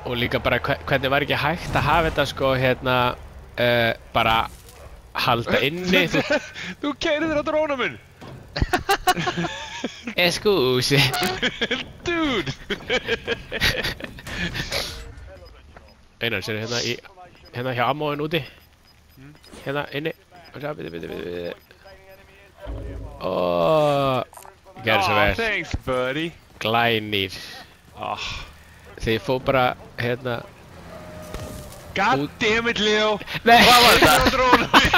Og líka bara hvernig var ekki hægt að hafa þetta sko hérna bara halda inni. Þú keyrir þér á dróna minn! Excuse. Dude! Einar, sér hérna hjá ammóin úti. Hérna inni. Bitti. Gerðu svo vel. Thanks, buddy. Glænýr. Þið fóð bara hérna. God damn it, Leo! Nei! Hvað var þetta? Á dróna minn!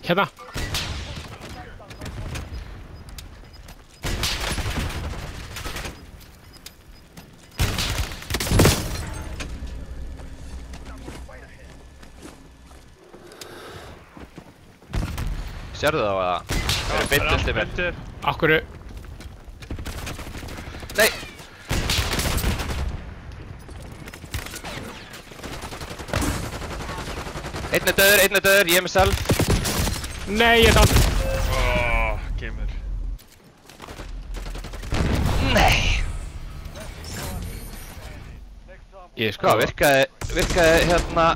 Hérna. Sérðu þá eða? Það eru bindust yfir. Akkurru. Nei! Einn er döður, ég er með self. Nei, ég er down. Gamer. Nei! Ég sko. Hvað, virkaði hérna...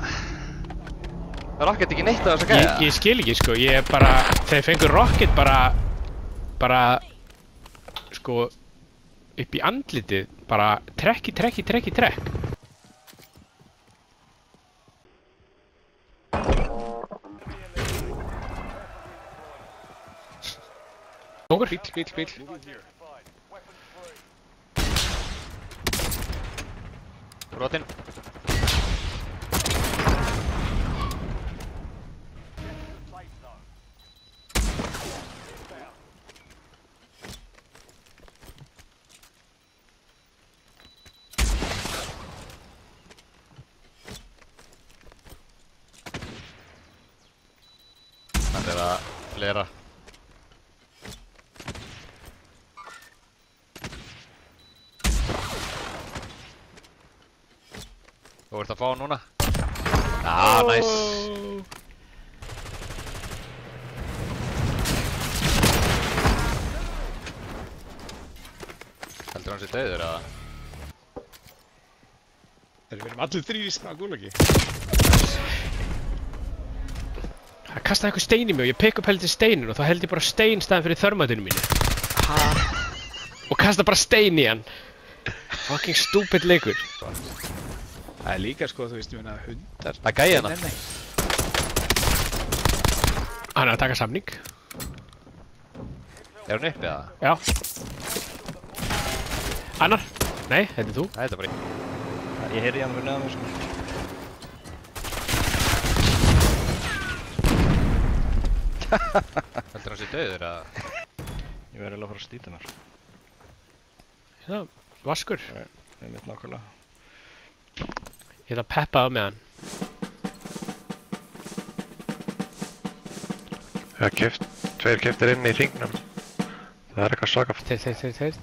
Rocket ekki neitt á þess að gæja? Ég skil ekki sko, ég er bara... Þeir fengur Rocket bara... Sko... Upp í andlitið, bara... Trekk. Kongur? Bíl. Brotin. Það er að flera. Þú ert að fá núna? Nice. Heldur hann sér dauður eða? Við erum allir þrír í snagúlagi. Það kastaði eitthvað stein í mig og ég pikk upp heldur steinin og þá held ég bara stein staðinn fyrir þörmatinu mínu. Og kasta bara stein í hann. Fucking stupid leikur. Það líka sko, þú veist, ég meina hundar. Það gæði hana. Hann er að taka samning. Er hún uppi eða? Já. Annar? Nei, þetta er þú. Það er bara í. Ég heyrði hann fyrir neðan mér sko. Heldur hann sér dauður eða? Ég verði alveg að fara að slíta mér. Já, vaskur. Það er mitt nákvæmlega. Ég ætla að peppa á með hann. Tveir keftir inn í hringnum. Það er eitthvað svaka. Þeir.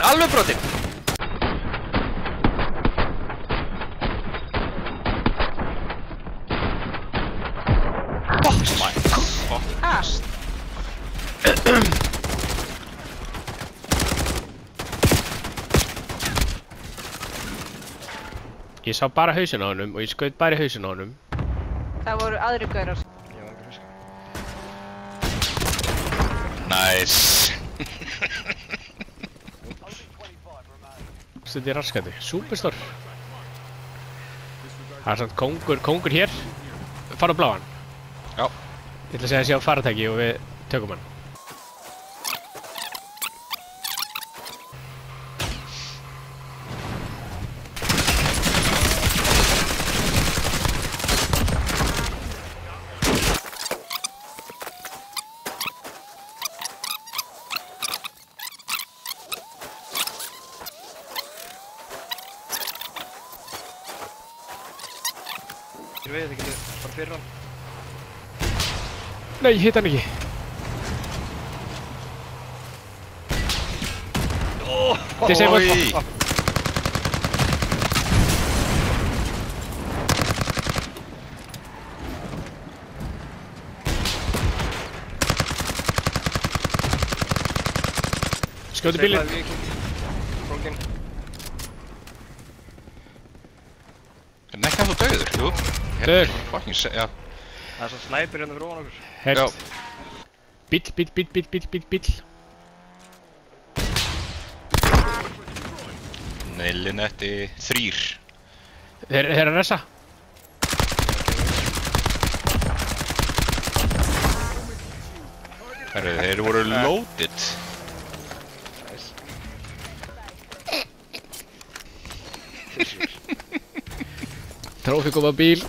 Alveg brotin! Oh my god! Ég sá bara hausinn á honum og ég skaut bara í hausinn á honum. Það voru aðri gaurar. Ég var ekki fiska. Nice! Þetta er raskandi. Superstar. Það er samt kongur hér. Fara á bláan. Já. Ég ætla að segja þessi á faratæki og við tökum hann. Ég veit ekki, bara fyrir hann. Nei, ég hitt hann ekki. Disable. Skjóti bílinn. Krókinn. Er hann ekki að þú döður? Jú. Dauður. Fucking já. Það er svo snæpir hérna fyrir ofan okkur. Hert. Bíll. Neilinnetti 3. Þeir eru að ressa. Herru, þeir voru loaded. Trófi koma bíl.